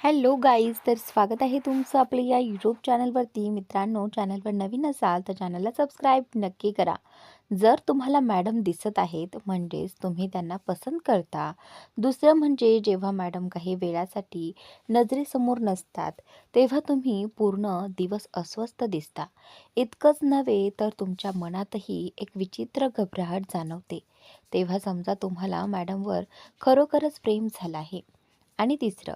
Hello guys, तर स्वागत आहे तुमचं आपल्या या यूट्यूब चॅनलवरती. मित्रांनो, चॅनलवर नवीन असाल तर चॅनलला सबस्क्राईब नक्की करा. जर तुम्हाला मॅडम दिसत आहेत म्हणजेच तुम्ही त्यांना पसंत करता. दुसरं म्हणजे जेव्हा मॅडम काही वेळासाठी नजरेसमोर नसतात तेव्हा तुम्ही पूर्ण दिवस अस्वस्थ दिसता. इतकंच नव्हे तर तुमच्या मनातही एक विचित्र घबराहट जाणवते. तेव्हा समजा तुम्हाला मॅडमवर खरोखरच प्रेम झालं आहे. आणि तिसरं,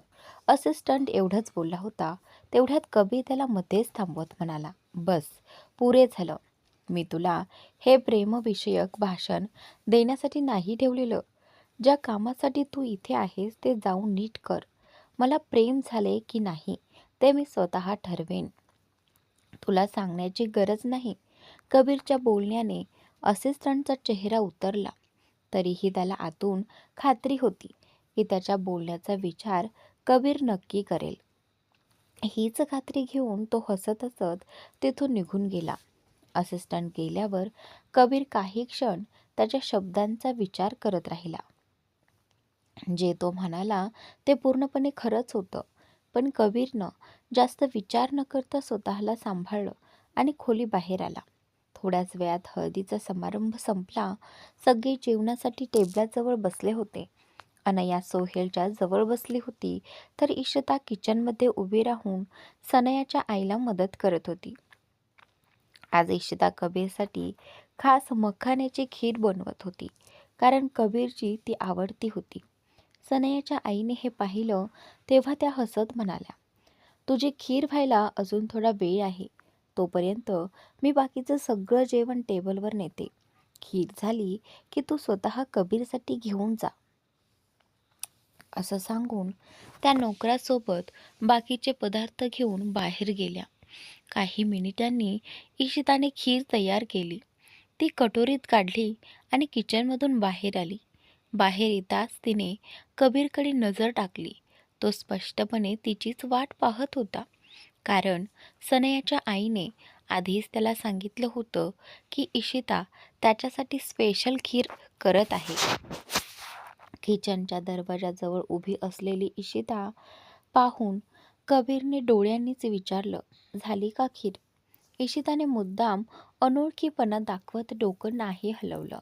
असिस्टंट एवढंच बोलला होता तेवढ्यात कबीर त्याला मध्येच थांबवत म्हणाला, बस, पुरे झालं. मी तुला हे प्रेमविषयक भाषण देण्यासाठी नाही ठेवलेलं. ज्या कामासाठी तू इथे आहेस ते जाऊन नीट कर. मला प्रेम झाले की नाही ते मी स्वतः ठरवेन. तुला सांगण्याची गरज नाही. कबीरच्या बोलण्याने असिस्टंटचा चेहरा उतरला. तरीही त्याला आतून खात्री होती की त्याच्या बोलण्याचा विचार कबीर नक्की करेल. हीच खात्री घेऊन तो हसत हसत तिथून निघून गेला. असिस्टंट गेल्यावर कबीर काही क्षण त्याच्या शब्दांचा विचार करत राहिला. जे तो म्हणाला ते पूर्णपणे खरंच होतं. पण कबीरनं जास्त विचार न करता स्वतःला सांभाळलं आणि खोली बाहेर आला. थोड्याच वेळात हळदीचा समारंभ संपला. सगळे जेवणासाठी टेबलाजवळ बसले होते. अनया सोहेलच्या जवळ बसली होती तर इशिता किचनमध्ये उभी राहून सनयाच्या आईला मदत करत होती. आज इशिता कबीरसाठी खास मखाण्याची खीर बनवत होती, कारण कबीरची ती आवडती होती. सनयाच्या आईने हे पाहिलं तेव्हा त्या हसत म्हणाल्या, तुझी खीर व्हायला अजून थोडा वेळ आहे. तोपर्यंत मी बाकीचं सगळं जेवण टेबलवर नेते. खीर झाली की तू स्वतः कबीरसाठी घेऊन जा. असं सांगून त्या नोकरासोबत बाकीचे पदार्थ घेऊन बाहेर गेल्या. काही मिनिटांनी इशिताने खीर तयार केली. ती कटोरीत काढली आणि किचनमधून बाहेर आली. बाहेर येताच तिने कबीरकडे नजर टाकली. तो स्पष्टपणे तिचीच वाट पाहत होता, कारण सनयाच्या आईने आधीच त्याला सांगितलं होतं की इशिता त्याच्यासाठी स्पेशल खीर करत आहे. किचनच्या दरवाजाजवळ उभी असलेली इशिता पाहून कबीरने डोळ्यांनीच विचारलं, झाली का खीर? इशिताने मुद्दाम अनोळखीपणा दाखवत डोकं नाही हलवलं.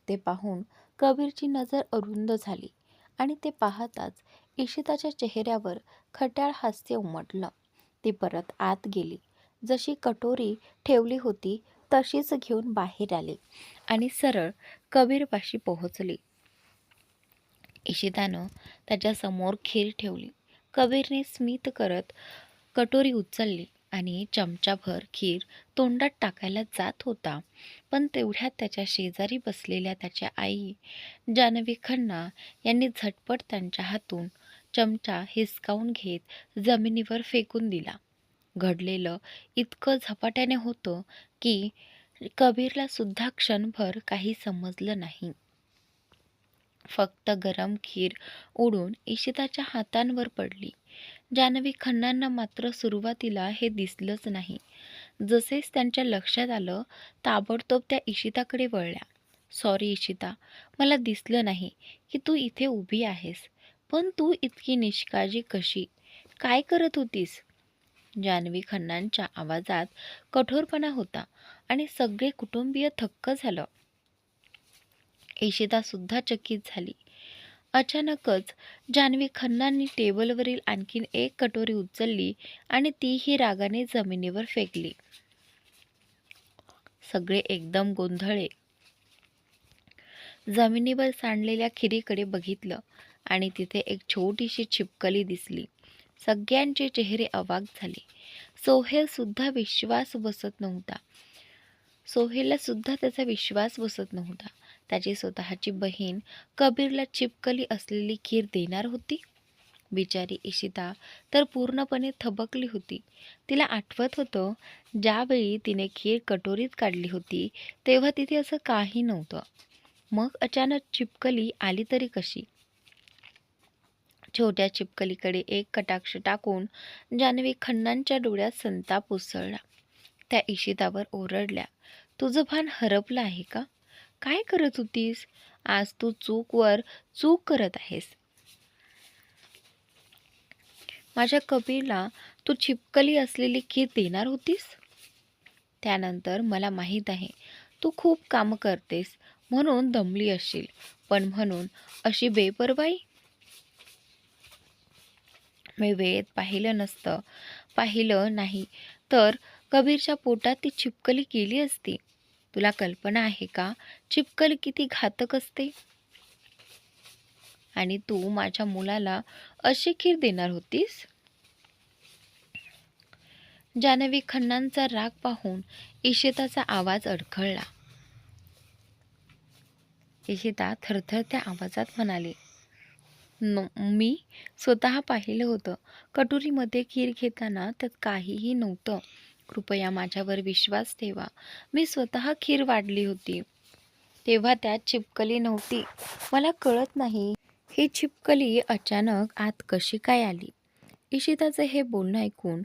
ते पाहून कबीरची नजर अरुंद झाली आणि ते पाहताच इशिताच्या चेहऱ्यावर खट्याळ हास्य उमटलं. ती परत आत गेली. जशी कटोरी ठेवली होती तशीच घेऊन बाहेर आली आणि सरळ कबीरपाशी पोहोचली. इशितानं त्याच्यासमोर खीर ठेवली. कबीरने स्मित करत कटोरी उचलली आणि चमचाभर खीर तोंडात टाकायला जात होता. पण तेवढ्यात त्याच्या शेजारी बसलेल्या त्याच्या आई जानवी खन्ना यांनी झटपट त्यांच्या हातून चमचा हिसकावून घेत जमिनीवर फेकून दिला. घडलेलं इतकं झपाट्याने होतं की कबीरला सुद्धा क्षणभर काही समजलं नाही. फक्त गरम खीर उडून इशिताच्या हातांवर पडली. जानवी खन्नांना मात्र सुरुवातीला हे दिसलंच नाही. जसेच त्यांच्या लक्षात आलं ताबडतोब त्या इशिताकडे वळल्या. सॉरी इशिता, मला दिसलं नाही की तू इथे उभी आहेस. पण तू इतकी निष्काळजी कशी? काय करत होतीस? जानवी खन्नांच्या आवाजात कठोरपणा होता आणि सगळे कुटुंबीय थक्क झालं. इशिता सुद्धा चकित झाली. अचानकच जानवी खन्नांनी टेबलवरील आणखीन एक कटोरी उचलली आणि तीही रागाने जमिनीवर फेकली. सगळे एकदम गोंधळले. जमिनीवर सांडलेल्या खिरीकडे बघितलं आणि तिथे एक छोटीशी छिपकली दिसली. सगळ्यांचे चेहरे अवाक झाले. सोहेलला सुद्धा त्याचा विश्वास बसत नव्हता. त्याची स्वतःची बहीण कबीरला चिपकली असलेली खीर देणार होती. बिचारी इशिता तर पूर्णपणे थबकली होती. तिला आठवत होतं ज्यावेळी तिने खीर कटोरीत काढली होती तेव्हा तिथे असं काही नव्हतं. मग अचानक चिपकली आली तरी कशी? छोट्या चिपकलीकडे एक कटाक्ष टाकून जानवी खन्नांच्या डोळ्यात संताप उसळला. त्या इशितावर ओरडल्या, तुझं भान हरपलं आहे का? काय करत होतीस? आज तू चूक करत आहेस. माझ्या कबीरला तू छिपकली असलेली खीर देणार होतीस? त्यानंतर मला माहीत आहे तू खूप कामं करतेस म्हणून दमली असशील, पण म्हणून अशी बेपर्वाई? मी वेळेत पाहिलं नाही तर कबीरच्या पोटात ती छिपकली गेली असती. तुला कल्पना आहे का छिपकली किती घातक असते? आणि तू माझ्या मुलाला अशी खीर देणार होतीस? जान्हवी खन्नांचा राग पाहून इशिताचा आवाज अडखळला. इशिता थरथरत्या आवाजात म्हणाली, मी स्वतः पाहिलं होतं. कटोरीमध्ये खीर घेताना त्यात काहीही नव्हतं. कृपया माझ्यावर विश्वास ठेवा. मी स्वतः खीर वाढली होती. तेव्हा त्यात छिपकली नव्हती. मला कळत नाही ही छिपकली अचानक आत कशी काय आली. इशिताचं हे बोलणं ऐकून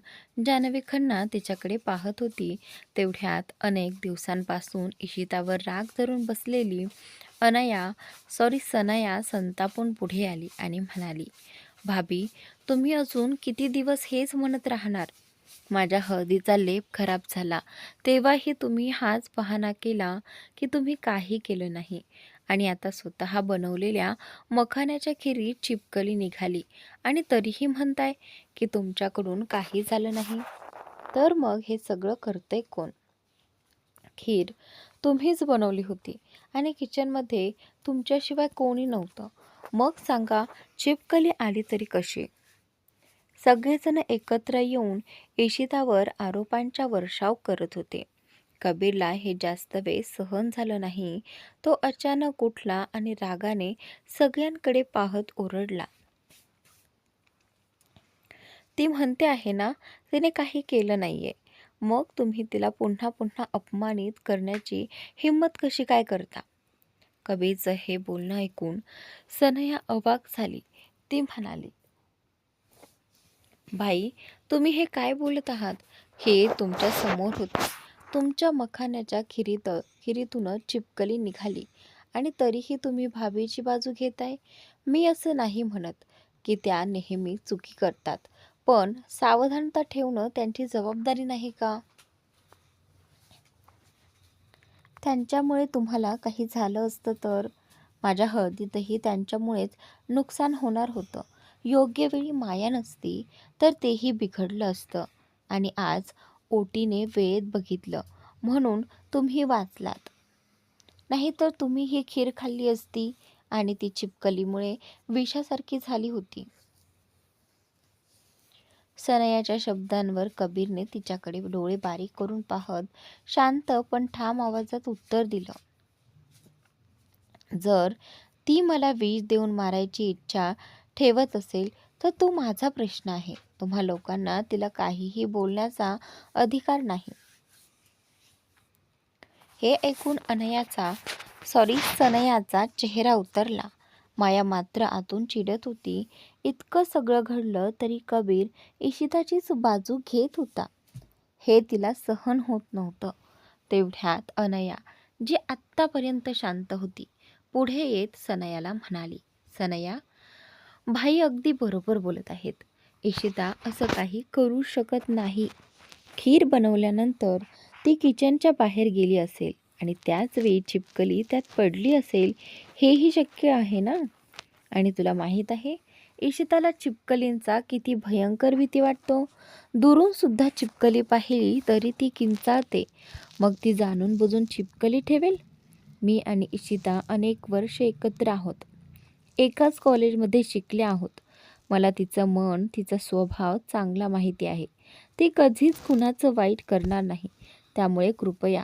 जान्हवी खन्ना तिच्याकडे पाहत होती. तेवढ्यात अनेक दिवसांपासून इशितावर राग धरून बसलेली सनया संतापून पुढे आली आणि म्हणाली, भाभी, तुम्ही अजून किती दिवस हेच म्हणत राहणार? माझ्या हळदीचा लेप खराब झाला तेव्हाही तुम्ही हाच बहाणा केला की तुम्ही काही केलं नाही, आणि आता स्वतः बनवलेल्या मखाण्याच्या खिरीत छिपकली निघाली आणि तरीही म्हणताय की तुमच्याकडून काही झालं नाही. तर मग हे सगळं करतंय कोण? खीर तुम्हीच बनवली होती आणि किचनमध्ये तुमच्याशिवाय कोणी नव्हतं. मग सांगा छिपकली आली तरी कशी? सगळेजण एकत्र येऊन इशितावर आरोपांचा वर्षाव करत होते. कबीरला हे जास्त वेळ सहन झालं नाही. तो अचानक उठला आणि रागाने सगळ्यांकडे पाहत ओरडला, ती म्हणते आहे ना तिने काही केलं नाहीये. मग तुम्ही तिला पुन्हा पुन्हा अपमानित करण्याची हिंमत कशी काय करता? कबीरचं हे बोलणं ऐकून सनया अवाक झाली. ती म्हणाली, भाई, तुम्ही हे काय बोलत आहात? हे तुमच्या समोर होते. तुमच्या मखाण्याच्या खिरीतूनच चिपकली निघाली आणि तरीही तुम्ही भाभीची बाजू घेताय. मी असं नाही म्हणत की त्या नेहमी चुकी करतात, पण सावधानता ठेवणं त्यांची जबाबदारी नाही का? त्यांच्यामुळे तुम्हाला काही झालं असतं तर? माझ्या हळदीतही त्यांच्यामुळेच नुकसान होणार होतं. योग्य वेळी माया नसती तर तेही बिघडलं असतं. आणि आज ओटीने वेळेत बघितलं म्हणून तुम्ही वाचलात. नाहीतर तुम्ही ही खीर खाल्ली असती आणि ती छिपकलीमुळे विषासारखी झाली होती. सनयाच्या शब्दांवर कबीरने तिच्याकडे डोळे बारीक करून पाहत शांत पण ठाम आवाजात उत्तर दिलं, जर ती मला विष देऊन मारायची इच्छा ठेवत असेल तर तो माझा प्रश्न आहे. तुम्हा लोकांना तिला काहीही बोलण्याचा अधिकार नाही. हे ऐकून सनयाचा चेहरा उतरला. माया मात्र आतून चिडत होती. इतकं सगळं घडलं तरी कबीर इशिताचीच बाजू घेत होता हे तिला सहन होत नव्हतं. तेवढ्यात अनया, जी आत्तापर्यंत शांत होती, पुढे येत सनयाला म्हणाली, सनया, भाई अगदी बरोबर बोलत आहेत. इशिता असं काही करू शकत नाही. खीर बनवल्यानंतर ती किचनच्या बाहेर गेली असेल आणि त्याच वेळी छिपकली त्यात पडली असेल, हेही शक्य आहे ना? आणि तुला माहीत आहे इशिताला चिपकलींचा किती भयंकर भीती वाटतो. दुरून सुद्धा चिपकली पाहिली तरी ती किंचाळते. मग ती जाणून बुजून चिपकली ठेवेल? मी आणि इशिता अनेक वर्षे एकत्र आहोत. एकाच कॉलेजमध्ये शिकले आहोत. मला तिचं मन, तिचा स्वभाव चांगला माहिती आहे. ती कधीच कुणाचं वाईट करणार नाही. त्यामुळे कृपया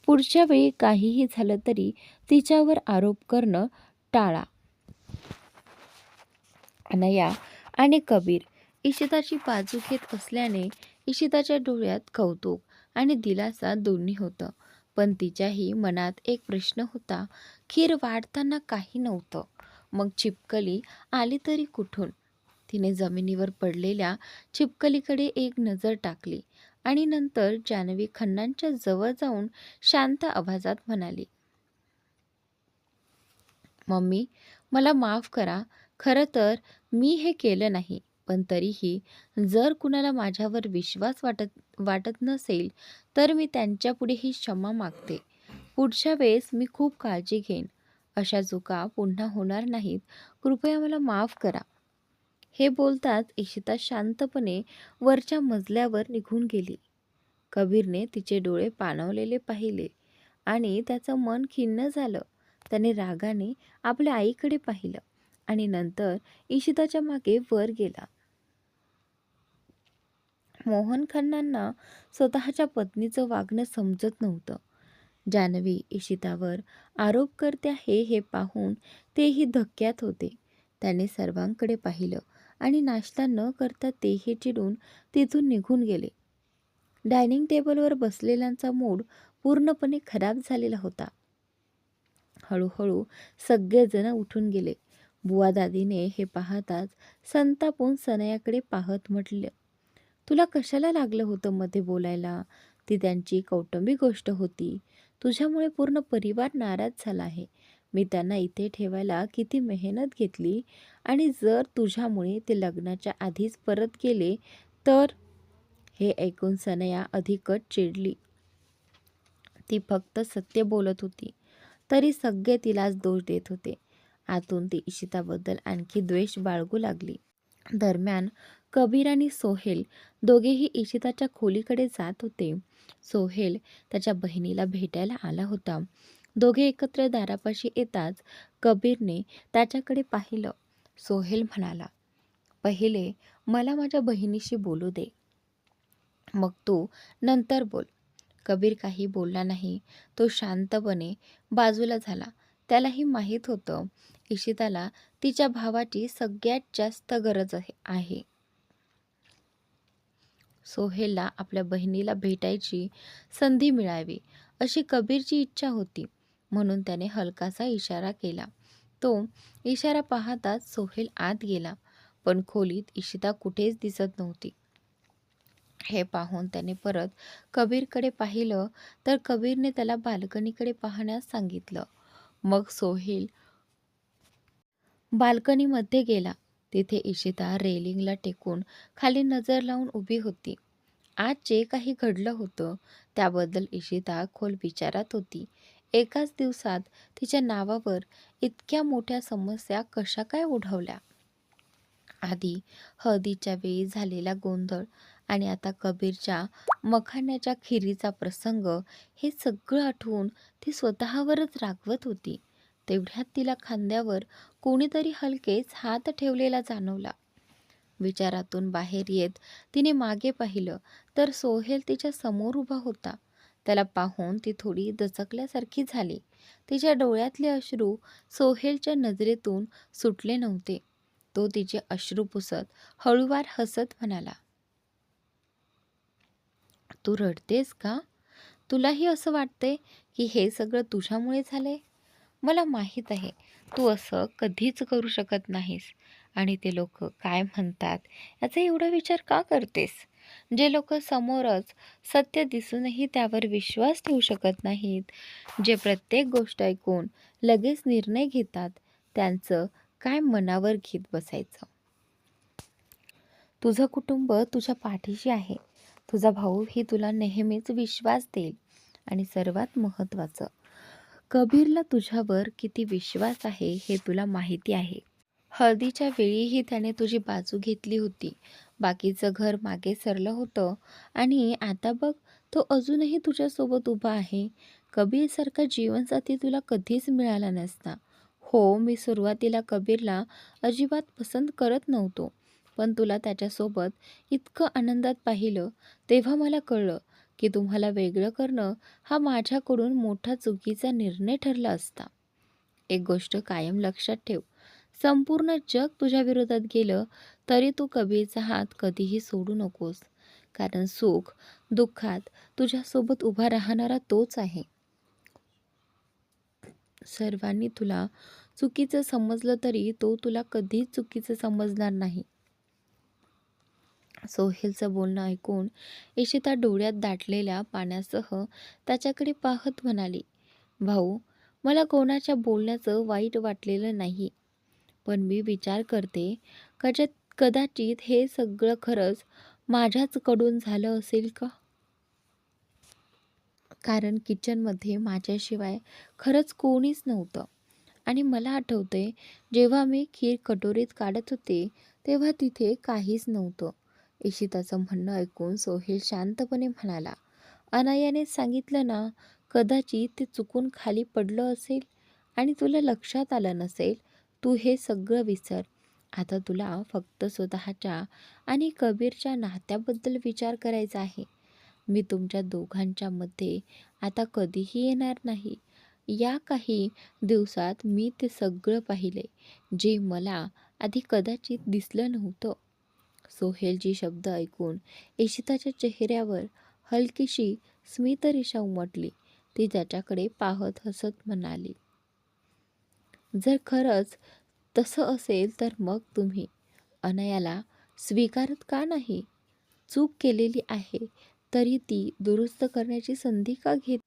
पुढच्या वेळी काहीही झालं तरी तिच्यावर आरोप करणं टाळा. अनया आणि कबीर इशिताची बाजू घेत असल्याने इशिताच्या डोळ्यात कौतुक आणि दिलासा दोन्ही होतं. पण तिच्याही मनात एक प्रश्न होता. खीर वाढताना काही नव्हतं, मग छिपकली आली तरी कुठून? तिने जमिनीवर पडलेल्या छिपकलीकडे एक नजर टाकली आणि नंतर जान्हवी खन्नांच्या जवळ जाऊन शांत आवाजात म्हणाली, मम्मी, मला माफ करा. खरं तर मी हे केलं नाही. पण तरीही जर कुणाला माझ्यावर विश्वास वाटत वाटत नसेल तर मी त्यांच्यापुढे ही क्षमा मागते. पुढच्या वेळेस मी खूप काळजी घेईन. अशा चुका पुन्हा होणार नाहीत. कृपया मला माफ करा." हे बोलताच इशिता शांतपणे वरच्या मजल्यावर निघून गेली. कबीरने तिचे डोळे पाणावलेले पाहिले आणि त्याचं मन खिन्न झालं. त्याने रागाने आपल्या आईकडे पाहिलं आणि नंतर इशिताच्या मागे वर गेला. मोहन खन्नांना स्वतःच्या पत्नीचं वागणं समजत नव्हतं. जान्हवी इशितावर आरोप करते आहे हे पाहून तेही धक्क्यात होते. त्याने सर्वांकडे पाहिलं आणि नाश्ता न करता तेही चिडून तिथून निघून गेले. डायनिंग टेबलवर बसलेल्यांचा मूड पूर्णपणे खराब झालेला होता. हळूहळू सगळेजण उठून गेले. बुवा दादीने हे पाहताच संतापून सनयाकडे पाहत म्हटलं, "तुला कशाला लागलं होतं मध्ये बोलायला? ती त्यांची कौटुंबिक गोष्ट होती. तुझ्यामुळे पूर्ण परिवार नाराज झाला आहे. मी त्यांना इथे ठेवायला किती मेहनत घेतली आणि जर तुझ्यामुळे ते लग्नाच्या आधीच परत गेले तर?" हे ऐकून सनया अधिकच चिडली. ती फक्त सत्य बोलत होती, तरी सगळे तिलाच दोष देत होते. आतून ती इशिताबद्दल आणखी द्वेष बाळगू लागली. दरम्यान कबीर आणि सोहेल दोघेही इशिताच्या खोलीकडे जात होते. सोहेल त्याच्या बहिणीला भेटायला आला होता. दोघे एकत्र दारापाशी येताच कबीरने त्याच्याकडे पाहिलं. सोहेल म्हणाला, "पहिले मला माझ्या बहिणीशी बोलू दे, मग तू नंतर बोल." कबीर काही बोलला नाही. तो शांतपणे बाजूला झाला. त्यालाही माहीत होतं इशिताला तिच्या भावाची सगळ्यात जास्त गरज आहे. सोहेलला आपल्या बहिणीला भेटायची संधी मिळावी अशी कबीरची इच्छा होती, म्हणून त्याने हलकासा इशारा केला. तो इशारा पाहताच सोहेल आत गेला, पण खोलीत इशिता कुठेच दिसत नव्हती. हे पाहून त्याने परत कबीरकडे पाहिलं तर कबीरने त्याला बाल्कनीकडे पाहण्यास सांगितलं. मग सोहेल बाल्कनीमध्ये गेला. तिथे इशिता रेलिंगला टेकून खाली नजर लावून उभी होती. आज जे काही घडलं होतं त्याबद्दल इशिता खोल विचारात होती. एकाच दिवसात तिच्या नावावर इतक्या मोठ्या समस्या कशा काय ओढवल्या? आधी हळदीच्या वेळी झालेला गोंधळ आणि आता कबीरच्या मखाण्याच्या खिरीचा प्रसंग, हे सगळं आठवून ती स्वतःवरच रागवत होती. तेवढ्यात तिला खांद्यावर कोणीतरी हलकेच हात ठेवलेला जाणवला. विचारातून बाहेर येत तिने मागे पाहिलं तर सोहेल तिच्या समोर उभा होता. त्याला पाहून ती थोडी दचकल्यासारखी झाली. तिच्या डोळ्यातले अश्रू सोहेलच्या नजरेतून सुटले नव्हते. तो तिचे अश्रू पुसत हळूवार हसत म्हणाला, "तू रडतेस का? तुलाही असं वाटते की हे सगळं तुझ्यामुळे झाले? मला माहीत आहे तू असं कधीच करू शकत नाहीस आणि ते लोक काय म्हणतात याचा एवढा विचार का करतेस? जे लोक समोरच सत्य दिसूनही त्यावर विश्वास ठेवू शकत नाहीत, जे प्रत्येक गोष्ट ऐकून लगेच निर्णय घेतात, त्यांचं काय मनावर घेत बसायचं? तुझं कुटुंब तुझ्या पाठीशी आहे. तुझा भाऊही तुला नेहमीच विश्वास देईल आणि सर्वात महत्त्वाचं, कबीरला तुझ्यावर किती विश्वास आहे हे तुला माहिती आहे. हळदीच्या वेळीही त्याने तुझी बाजू घेतली होती. बाकीचं घर मागे सरलं होतं आणि आता बघ, तो अजूनही तुझ्यासोबत उभा आहे. कबीरसारखा जीवनसाथी तुला कधीच मिळाला नसता. हो, मी सुरुवातीला कबीरला अजिबात पसंत करत नव्हतो. पण तुला त्याच्यासोबत इतकं आनंदात पाहिलं तेव्हा मला कळलं की तुम्हाला वेगळं करणं हा माझ्याकडून मोठा चुकीचा निर्णय ठरला असता. एक गोष्ट कायम लक्षात ठेव, संपूर्ण जग तुझ्या विरोधात गेलं तरी तू कबीरचा हात कधीही सोडू नकोस. कारण सुख दुःखात तुझ्यासोबत उभा राहणारा तोच आहे. सर्वांनी तुला चुकीचं समजलं तरी तो तुला कधीच चुकीचं समजणार नाही. सोहेलचं बोलणं ऐकून इशिता डोळ्यात दाटलेल्या पाण्यासह त्याच्याकडे पाहत म्हणाली, "भाऊ, मला कोणाच्या बोलण्याचं वाईट वाटलेलं नाही. पण मी विचार करते कदाचित हे सगळं खरंच माझ्याचकडून झालं असेल का? कारण किचनमध्ये माझ्याशिवाय खरंच कोणीच नव्हतं. आणि मला आठवतंय, जेव्हा मी खीर कटोरीत काढत होते, तेव्हा तिथे काहीच नव्हतं. इशिताचं म्हणणं ऐकून सोहेल शांतपणे म्हणाला, "अनायाने सांगितलं ना, कदाचित ते चुकून खाली पडलं असेल आणि तुला लक्षात आलं नसेल. तू हे सगळं विसर. आता तुला फक्त स्वतःच्या आणि कबीरच्या नात्याबद्दल विचार करायचा आहे. मी तुमच्या दोघांच्या मध्ये आता कधीही येणार नाही. या काही दिवसात मी ते सगळं पाहिले, जे मला आधी कदाचित दिसलं नव्हतं." सोहेलची शब्द ऐकून इशिताच्या चेहऱ्यावर हलकीशी स्मितरेषा उमटली. ती त्याच्याकडे पाहत हसत म्हणाली, "जर खरंच तसं असेल तर मग तुम्ही अनयाला स्वीकारत का नाही? चूक केलेली आहे तरी ती दुरुस्त करण्याची संधी का घेत?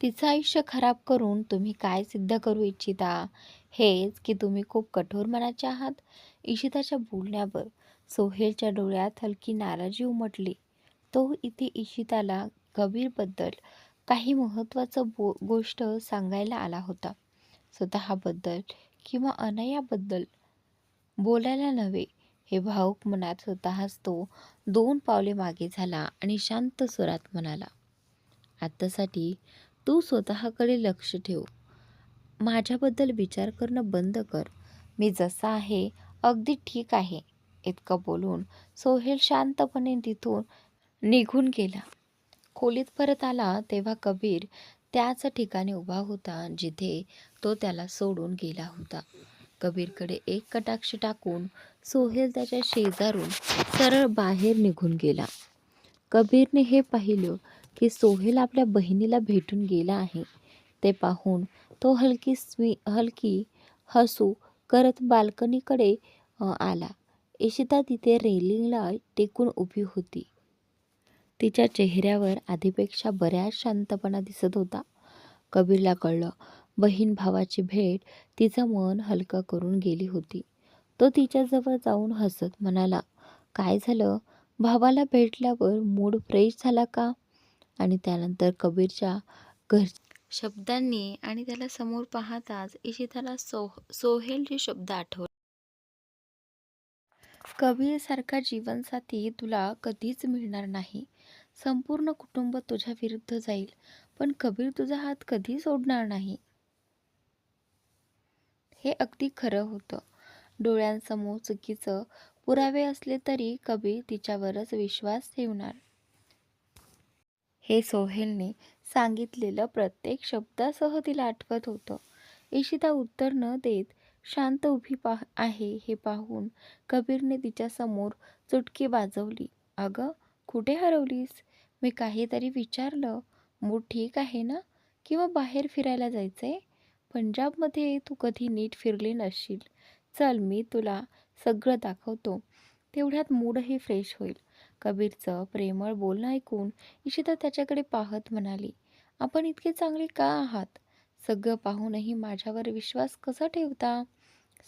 तिचं आयुष्य खराब करून तुम्ही काय सिद्ध करू इच्छिता? हेच की तुम्ही खूप कठोर मनाचे आहात?" इशिताच्या बोलण्यावर सोहेलच्या डोळ्यात हलकी नाराजी उमटली. तो इथे इशिताला कबीरबद्दल काही महत्त्वाचं गोष्ट सांगायला आला होता. स्वतःबद्दल किंवा अनयाबद्दल बोलायला नव्हे. हे भावुक मनात स्वतःच तो 2 पावले मागे झाला आणि शांत स्वरात म्हणाला, "आत्तासाठी तू स्वतःकडे लक्ष ठेव. माझ्याबद्दल विचार करणं बंद कर. मी जसा आहे अगदी ठीक आहे." इतकं बोलून सोहेल शांतपणे तिथून निघून गेला. खोलीत परत आला तेव्हा कबीर त्याच ठिकाणी उभा होता जिथे तो त्याला सोडून गेला होता. कबीरकडे एक कटाक्ष टाकून सोहेल त्याच्या शेजारून सरळ बाहेर निघून गेला. कबीरने हे पाहिलं की सोहेल आपल्या बहिणीला भेटून गेला आहे. ते पाहून तो हलकी हसू करत बाल्कनीकडे आला. इशिता तिथे रेलिंगला टेकून उभी होती. तिच्या चेहऱ्यावर आधीपेक्षा बऱ्याच शांतपणा दिसत होता. कबीरला कळलं, बहीण भावाची भेट तिचं मन हलकं करून गेली होती. तो तिच्याजवळ जाऊन हसत म्हणाला, "काय झालं? भावाला भेटल्यावर मूड फ्रेश झाला का?" आणि त्यानंतर कबीरच्या घर शब्दांनी आणि त्याला समोर पाहताच इशिताला सोहेलचे शब्द आठवले. "कबीरसारखा जीवनसाथी तुला कधीच मिळणार नाही. संपूर्ण कुटुंब तुझ्या विरुद्ध जाईल, पण कबीर तुझा हात कधी सोडणार नाही." हे अगदी खरं होतं. डोळ्यांसमोर चुकीचं पुरावे असले तरी कबीर तिच्यावरच विश्वास ठेवणार. हे सोहेलने सांगितलेलं प्रत्येक शब्दासह तिला आठवत होतं. इशिता उत्तर न देत शांत उभी आहे हे पाहून कबीरने तिच्यासमोर चुटकी वाजवली. "अगं, कुठे हरवलीस? मी काहीतरी विचारलं. मूड ठीक आहे ना? किंवा बाहेर फिरायला जायचंय? पंजाबमध्ये तू कधी नीट फिरली नसशील. चल, मी तुला सगळं दाखवतो. तेवढ्यात मूडही फ्रेश होईल." कबीरचं प्रेमळ बोलणं ऐकून इशिता त्याच्याकडे पाहत म्हणाली, "आपण इतके चांगले का आहात? सगळं पाहूनही माझ्यावर विश्वास कसा ठेवता?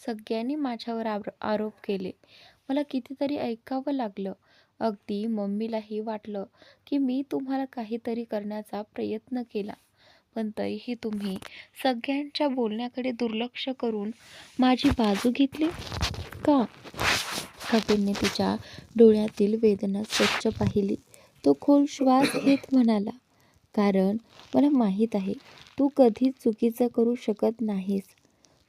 सगळ्यांनी माझ्यावर आरोप केले. मला कितीतरी ऐकावं लागलं. अगदी मम्मीलाही वाटलं की मी तुम्हाला काहीतरी करण्याचा प्रयत्न केला. पण तरीही तुम्ही सगळ्यांच्या बोलण्याकडे दुर्लक्ष करून माझी बाजू घेतली का?" कबीरने तिच्या डोळ्यातील वेदना स्वच्छ पाहिली. तो खोल श्वास घेत म्हणाला, "कारण मला माहीत आहे, तू कधीच चुकीचं करू शकत नाहीस.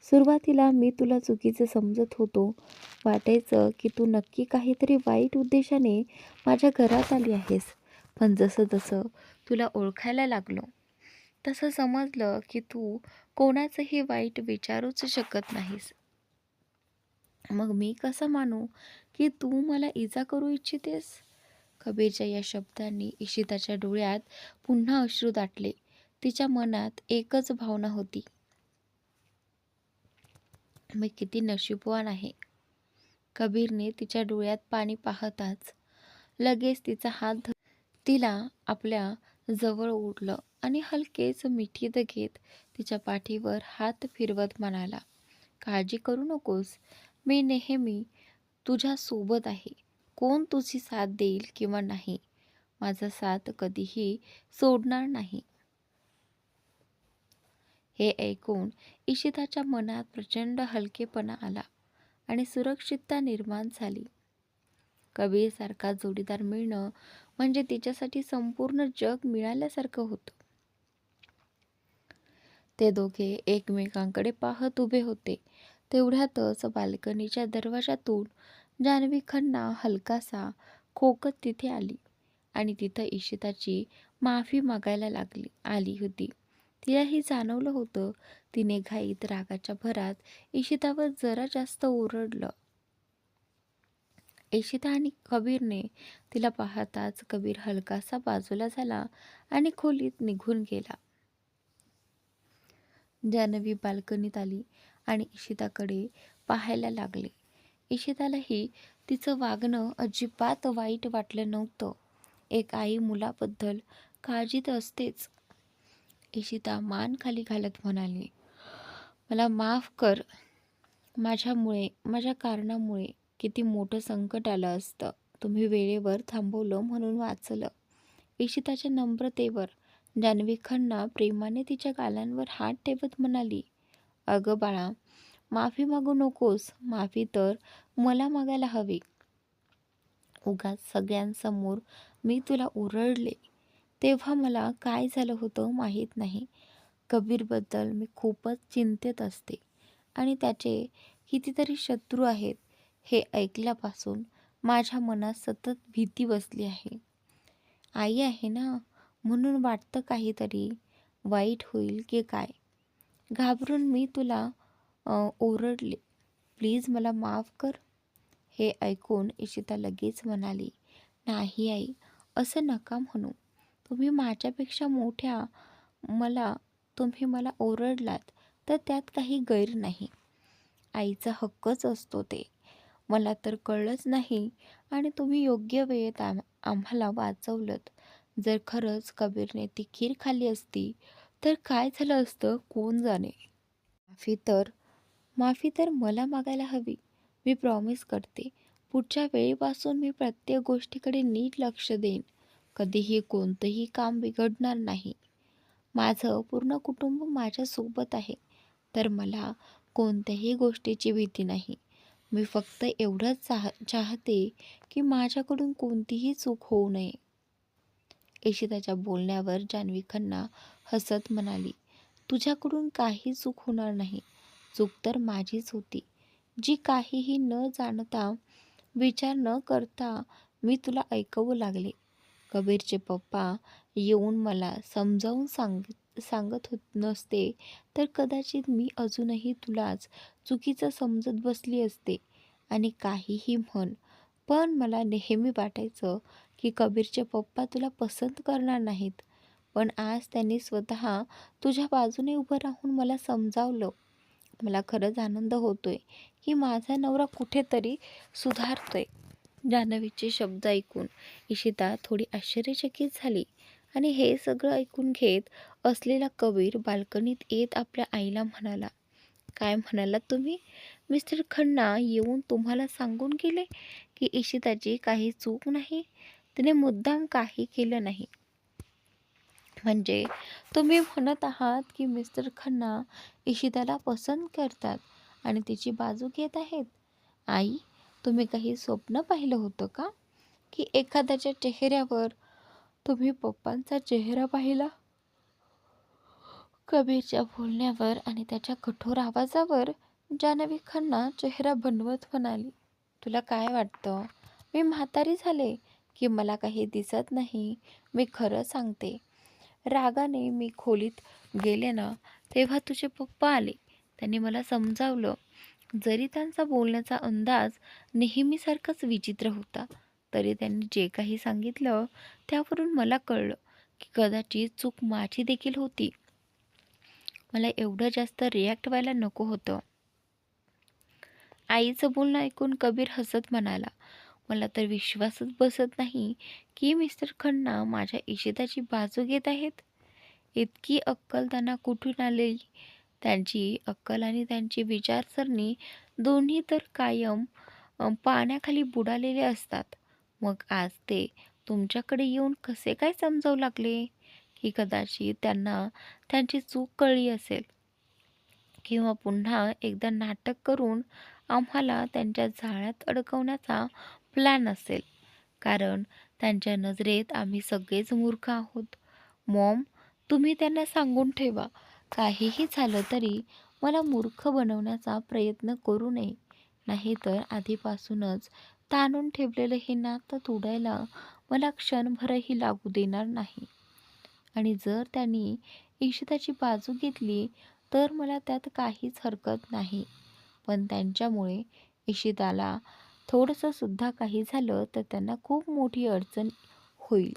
सुरुवातीला मी तुला चुकीचं समजत होतो. वाटायचं की तू नक्की काहीतरी वाईट उद्देशाने माझ्या घरात आली आहेस. पण जसं तुला ओळखायला लागलो, तसं समजलं की तू कोणाचंही वाईट विचारूच शकत नाहीस. मग मी कसं मानू की तू मला इजा करू इच्छितेस?" कबीरच्या या शब्दांनी इशिताच्या डोळ्यात पुन्हा अश्रू दाटले. तिच्या मनात एकच भावना होती, "मी किती नशीबवान आहे." कबीरने तिच्या डोळ्यात पाणी पाहताच लगेच तिचा हात तिला आपल्या जवळ ओढलं आणि हलकेच मिठीत घेत तिच्या पाठीवर हात फिरवत म्हणाला, "काळजी करू नकोस. मी नेहमी तुझ्या सोबत आहे. कोण तुझी साथ देईल किंवा नाही, माझा साथ कधीही सोडणार नाही. हे ऐकून इशिताच्या मनात प्रचंड हलकेपणा आला आणि सुरक्षितता निर्माण झाली. कबीरसारखा जोडीदार मिळणं म्हणजे तिच्यासाठी संपूर्ण जग मिळाल्यासारखं होतं. ते दोघे एकमेकांकडे पाहत उभे होते. तेवढ्यातच बाल्कनीच्या दरवाजातून जान्हवी खन्ना हलकासा खोकत तिथे आली आणि तिथं इशिताची माफी मागायला आली होती. तिलाही जाणवलं होतं तिने घाईत रागाच्या भरात इशितावर जरा जास्त ओरडलं. इशिता आणि कबीरने तिला पाहताच कबीर हलकासा बाजूला झाला आणि खोलीत निघून गेला. जान्हवी बाल्कनीत आली आणि इशिताकडे पाहायला लागली. इशितालाही तिचं वागणं अजिबात वाईट वाटलं नव्हतं. एक आई मुलाबद्दल काळजीत असतेच. इशिता मान खाली घालत म्हणाली, मला माफ कर. माझ्या कारणामुळे किती मोठं संकट आलं असतं. तुम्ही वेळेवर थांबवलं म्हणून वाचलं. इशिताच्या नम्रतेवर जान्हवी खन्ना प्रेमाने तिच्या गालांवर हात ठेवत म्हणाली, अगं बाळा, माफी मागू नकोस. माफी तर मला मागायला हवी. उगाच सगळ्यांसमोर मी तुला ओरडले तेव्हा मला काय झालं होतं माहीत नाही. कबीरबद्दल मी खूपच चिंतेत असते आणि त्याचे कितीतरी शत्रू आहेत हे ऐकल्यापासून माझ्या मनात सतत भीती बसली आहे. आई आहे ना, म्हणून वाटतं काहीतरी वाईट होईल की काय. घाबरून मी तुला ओरडले. प्लीज मला माफ कर. हे ऐकून इशिता लगेच म्हणाली, नाही आई, असं नका म्हणू. तुम्ही माझ्यापेक्षा मोठ्या. मला तुम्ही मला ओरडलात तर त्यात काही गैर नाही. आईचा हक्कच असतो ते. मला तर कळलंच नाही आणि तुम्ही योग्य वेळेत आम्हाला वाचवलंत. जर खरंच कबीरने ती खीर खाल्ली असती तर काय झालं असतं कोण जाणे. माफी तर मला मागायला हवी. मी प्रॉमिस करते. पुढच्या वेळेपासून मी प्रत्येक गोष्टीकडे नीट लक्ष देईन. कधीही कोणतंही काम बिघडणार नाही. माझं पूर्ण कुटुंब माझ्यासोबत आहे, तर मला कोणत्याही गोष्टीची भीती नाही. मी फक्त एवढंच चाहते की माझ्याकडून कोणतीही चूक होऊ नये. इशिताच्या बोलण्यावर जान्हवी खन्ना हसत म्हणाली, तुझ्याकडून काही चूक होणार नाही. चूक तर माझीच होती, जी काहीही न जाणता विचार न करता मी तुला ऐकवू लागले. कबीरचे पप्पा येऊन मला समजावून सांगत नसते तर कदाचित मी अजूनही तुलाच चुकीचं समजत बसली असते. आणि काहीही म्हण, पण मला नेहमी वाटायचं की कबीरचे पप्पा तुला पसंत करणार नाहीत. पण आज त्यांनी स्वतः तुझ्या बाजूने उभं राहून मला समजावलं. मला खरंच आनंद होतोय की माझा नवरा कुठेतरी सुधारतोय. जान्हवीचे शब्द ऐकून इशिता थोडी आश्चर्यचकित झाली आणि हे सगळं ऐकून घेत असलेला कबीर बाल्कनीत येत आपल्या आईला म्हणाला, काय म्हणालात तुम्ही? मिस्टर खन्ना येऊन तुम्हाला सांगून गेले की इशिताची काही चूक नाही? तिने मुद्दाम काही केलं नाही. म्हणजे तुम्ही म्हणत आहात की मिस्टर खन्ना इशिताला पसंत करतात आणि तिची बाजू घेत आहेत? आई, तुम्ही काही स्वप्न पाहिलं होतं का? की एखाद्याच्या चेहऱ्यावर तुम्ही पप्पांचा चेहरा पाहिला? कबीरच्या बोलण्यावर आणि त्याच्या कठोर आवाजावर जान्हवी खन्ना चेहरा बनवत म्हणाली, तुला काय वाटतं मी म्हातारी झाले की मला काही दिसत नाही? मी खरं सांगते. रागाने मी खोलीत गेले ना, तेव्हा तुझे पप्पा आले. त्यांनी मला समजावलं. जरी त्यांचा बोलण्याचा अंदाज नेहमीसारखाच विचित्र होता, तरी त्यांनी जे काही सांगितलं त्यावरून मला कळलं की कदाचित चूक माझी देखील होती. मला एवढं जास्त रिॲक्ट व्हायला नको होतं. आईचं बोलणं ऐकून कबीर हसत म्हणाला, मला तर विश्वासच बसत नाही की मिस्टर खन्ना माझ्या इशिताची बाजू घेत आहेत. इतकी अक्कल त्यांना कुठून आली? त्यांची अक्कल आणि त्यांची विचारसरणी दोन्ही तर कायम पाण्याखाली बुडालेले असतात. मग आज ते तुमच्याकडे येऊन कसे काय समजावू लागले? की कदाचित त्यांना त्यांची चूक कळली असेल किंवा पुन्हा एकदा नाटक करून आम्हाला त्यांच्या जाळ्यात अडकवण्याचा प्लॅन असेल. कारण त्यांच्या नजरेत आम्ही सगळेच मूर्ख आहोत. मॉम, तुम्ही त्यांना सांगून ठेवा, काहीही झालं तरी मला मूर्ख बनवण्याचा प्रयत्न करू नये. नाहीतर आधीपासूनच ताणून ठेवलेलं हे नातं तोडायला मला क्षणभरही लागू देणार नाही. आणि जर त्यांनी इशिताची बाजू घेतली तर मला त्यात काहीच हरकत नाही. पण त्यांच्यामुळे इशिताला थोडंसं सुद्धा काही झालं तर त्यांना खूप मोठी अडचण होईल.